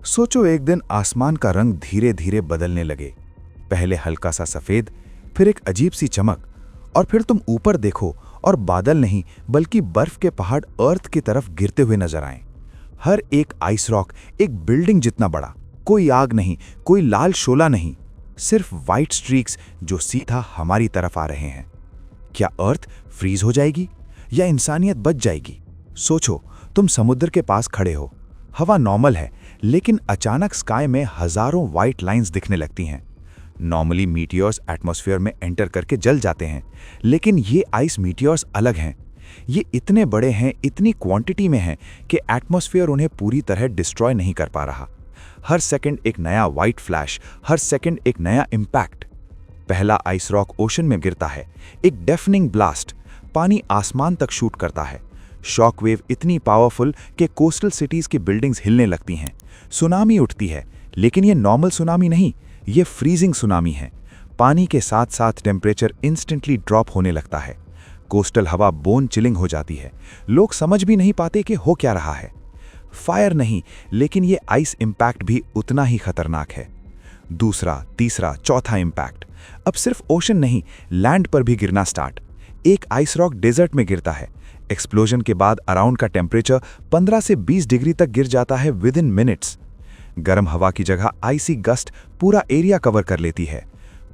सोचो एक दिन आसमान का रंग धीरे धीरे बदलने लगे। पहले हल्का सा सफेद, फिर एक अजीब सी चमक, और फिर तुम ऊपर देखो और बादल नहीं बल्कि बर्फ के पहाड़ अर्थ की तरफ गिरते हुए नजर आए। हर एक आइस रॉक एक बिल्डिंग जितना बड़ा। कोई आग नहीं, कोई लाल शोला नहीं, सिर्फ वाइट स्ट्रीक्स जो सीधा हमारी तरफ आ रहे हैं। क्या अर्थ फ्रीज हो जाएगी या इंसानियत बच जाएगी? सोचो, तुम समुद्र के पास खड़े हो, हवा नॉर्मल है, लेकिन अचानक स्काई में हजारों वाइट लाइंस दिखने लगती हैं। नॉर्मली मीटियोर्स एटमॉस्फेयर में एंटर करके जल जाते हैं, लेकिन ये आइस मीटियोर्स अलग हैं। ये इतने बड़े हैं, इतनी क्वांटिटी में हैं कि एटमॉस्फेयर उन्हें पूरी तरह डिस्ट्रॉय नहीं कर पा रहा। हर सेकंड एक नया वाइट फ्लैश, हर सेकंड एक नया इम्पैक्ट। पहला आइस रॉक ओशन में गिरता है, एक डेफनिंग ब्लास्ट, पानी आसमान तक शूट करता है। शॉक वेव इतनी पावरफुल कि कोस्टल सिटीज की बिल्डिंग्स हिलने लगती हैं। सुनामी उठती है, लेकिन ये नॉर्मल सुनामी नहीं, ये फ्रीजिंग सुनामी है। पानी के साथ साथ टेम्परेचर इंस्टेंटली ड्रॉप होने लगता है। कोस्टल हवा बोन चिलिंग हो जाती है। लोग समझ भी नहीं पाते कि हो क्या रहा है। फायर नहीं, लेकिन ये आइस इम्पैक्ट भी उतना ही खतरनाक है। दूसरा, तीसरा, चौथा इम्पैक्ट। अब सिर्फ ओशन नहीं, लैंड पर भी गिरना स्टार्ट। एक आइस रॉक डेजर्ट में गिरता है। एक्सप्लोजन के बाद अराउंड का टेम्परेचर 15 से 20 डिग्री तक गिर जाता है विद इन मिनट्स। गर्म हवा की जगह आइसी गस्ट पूरा एरिया कवर कर लेती है।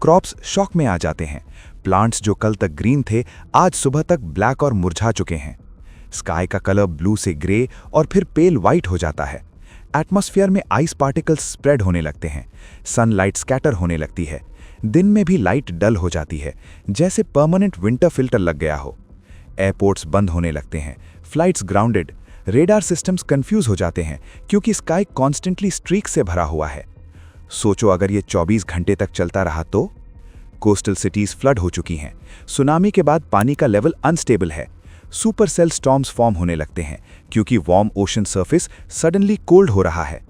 क्रॉप्स शॉक में आ जाते हैं। प्लांट्स जो कल तक ग्रीन थे, आज सुबह तक ब्लैक और मुरझा चुके हैं। स्काई का कलर ब्लू से ग्रे और फिर पेल वाइट हो जाता है। एटमॉस्फेयर में आइस पार्टिकल्स स्प्रेड होने लगते हैं। सनलाइट स्कैटर होने लगती है। दिन में भी लाइट डल हो जाती है, जैसे परमानेंट विंटर फिल्टर लग गया हो। एयरपोर्ट्स बंद होने लगते हैं, flights grounded, radar systems confuse हो जाते हैं क्योंकि स्काई कॉन्स्टेंटली स्ट्रीक से भरा हुआ है। सोचो अगर ये 24 घंटे तक चलता रहा तो? कोस्टल सिटीज फ्लड हो चुकी हैं। सुनामी के बाद पानी का लेवल अनस्टेबल है। सुपर सेल स्टॉर्म्स फॉर्म होने लगते हैं क्योंकि warm ocean surface suddenly cold हो रहा है।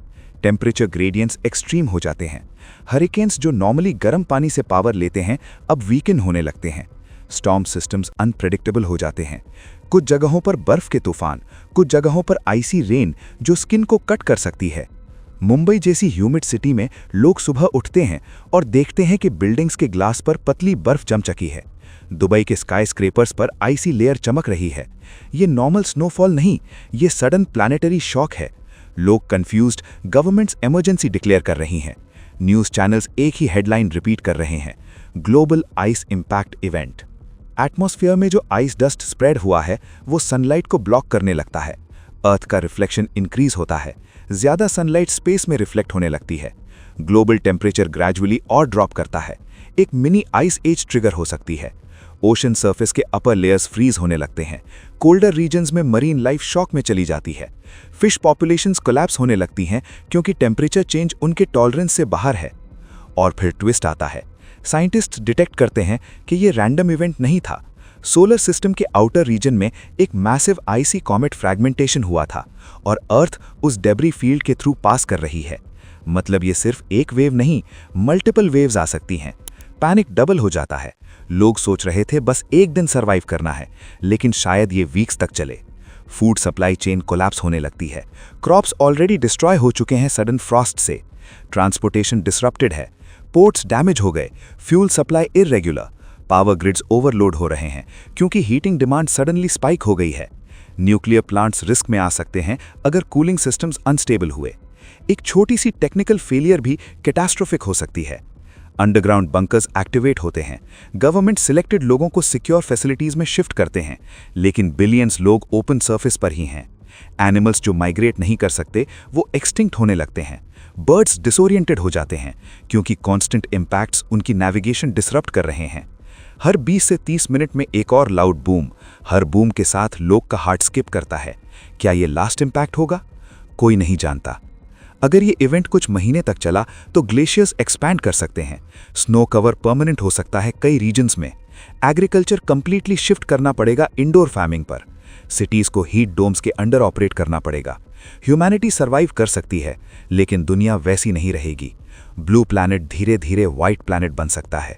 टेम्परेचर ग्रेडियंट्स एक्सट्रीम हो जाते हैं। हरिकेन्स जो नॉर्मली गर्म पानी से पावर लेते हैं, अब वीकन होने लगते हैं। स्टॉर्म सिस्टम्स अनप्रेडिक्टेबल हो जाते हैं। कुछ जगहों पर बर्फ के तूफान, कुछ जगहों पर आइसी रेन जो स्किन को कट कर सकती है। मुंबई जैसी ह्यूमिड सिटी में लोग सुबह उठते हैं और देखते हैं कि बिल्डिंग्स के ग्लास पर पतली बर्फ जम चुकी है। दुबई के स्काई स्क्रेपर्स पर आइसी लेयर चमक रही है। ये नॉर्मल स्नोफॉल नहीं, ये सडन प्लैनेटरी शॉक है। लोग कंफ्यूज्ड, गवर्नमेंट्स इमरजेंसी डिक्लेयर कर रही हैं। न्यूज़ चैनल्स एक ही हेडलाइन रिपीट कर रहे हैं, global ice impact event. Atmosphere में जो आइस डस्ट स्प्रेड हुआ है वो सनलाइट को ब्लॉक करने लगता है। अर्थ का रिफ्लेक्शन इंक्रीज होता है। ज्यादा सनलाइट स्पेस में रिफ्लेक्ट होने लगती है। ग्लोबल टेम्परेचर ग्रेजुअली और ड्रॉप करता है। एक मिनी आइस एज ट्रिगर हो सकती है। ओशन सरफेस के अपर लेयर्स फ्रीज होने लगते हैं। कोल्डर रीजन्स में मरीन लाइफ शॉक में चली जाती है। फिश पॉपुलेशंस कोलैप्स होने लगती हैं क्योंकि टेम्परेचर चेंज उनके टॉलरेंस से बाहर है। और फिर ट्विस्ट आता है। साइंटिस्ट डिटेक्ट करते हैं कि ये रैंडम इवेंट नहीं था। सोलर सिस्टम के आउटर रीजन में एक मैसिव आइसी कॉमेट फ्रैगमेंटेशन हुआ था और अर्थ उस डेब्री फील्ड के थ्रू पास कर रही है। मतलब ये सिर्फ एक वेव नहीं, मल्टीपल वेव्स आ सकती हैं। पैनिक डबल हो जाता है। लोग सोच रहे थे बस एक दिन सर्वाइव करना है, लेकिन शायद ये वीक्स तक चले। फूड सप्लाई चेन कोलैप्स होने लगती है। क्रॉप्स ऑलरेडी डिस्ट्रॉय हो चुके हैं सडन फ्रॉस्ट से। ट्रांसपोर्टेशन डिसरप्टेड है। पोर्ट्स डैमेज हो गए। Fuel supply irregular. Power grids overload हो रहे हैं क्योंकि हीटिंग डिमांड सडनली स्पाइक हो गई है। न्यूक्लियर प्लांट्स रिस्क में आ सकते हैं अगर कूलिंग सिस्टम्स अनस्टेबल हुए। एक छोटी सी टेक्निकल फेलियर भी कैटास्ट्रोफिक हो सकती है। अंडरग्राउंड बंकर्स एक्टिवेट होते हैं। गवर्नमेंट सिलेक्टेड लोगों को सिक्योर फैसिलिटीज में शिफ्ट करते हैं, लेकिन बिलियंस लोग ओपन सरफेस पर ही हैं। एनिमल्स जो माइग्रेट नहीं कर सकते वो एक्सटिंक्ट होने लगते हैं। बर्ड्स डिसोरिएंटेड हो जाते हैं क्योंकि कांस्टेंट इंपैक्ट्स उनकी नेविगेशन डिसरप्ट कर रहे हैं। हर 20 से 30 मिनट में एक और लाउड बूम। हर बूम के साथ लोग का हार्ट स्किप करता है। क्या ये लास्ट इंपैक्ट होगा? कोई नहीं जानता। अगर ये इवेंट कुछ महीने तक चला तो ग्लेशियर्स एक्सपैंड कर सकते हैं। स्नो कवर परमानेंट हो सकता है कई रीजन्स में। एग्रीकल्चर कंप्लीटली शिफ्ट करना पड़ेगा इंडोर फार्मिंग पर। सिटीज को हीट डोम्स के अंडर ऑपरेट करना पड़ेगा। ह्यूमैनिटी सर्वाइव कर सकती है, लेकिन दुनिया वैसी नहीं रहेगी। ब्लू प्लैनेट धीरे धीरे व्हाइट प्लैनेट बन सकता है।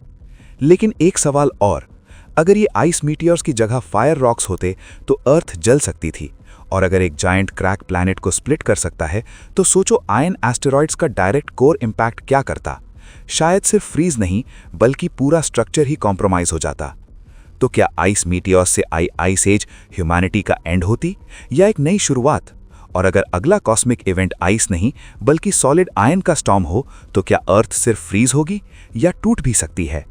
लेकिन एक सवाल और, अगर ये आइस मीटियर्स की जगह फायर रॉक्स होते तो अर्थ जल सकती थी और अगर एक जायंट क्रैक प्लैनेट को स्प्लिट कर सकता है तो सोचो आयन एस्टेरॉइड्स का डायरेक्ट कोर इम्पैक्ट क्या करता। शायद सिर्फ फ्रीज नहीं बल्कि पूरा स्ट्रक्चर ही कॉम्प्रोमाइज हो जाता। तो क्या आइस मीटियोर्स से आई आइस एज ह्यूमैनिटी का एंड होती या एक नई शुरुआत? और अगर अगला कॉस्मिक इवेंट आइस नहीं बल्कि सॉलिड आयन का स्टॉर्म हो तो क्या अर्थ सिर्फ फ्रीज होगी या टूट भी सकती है?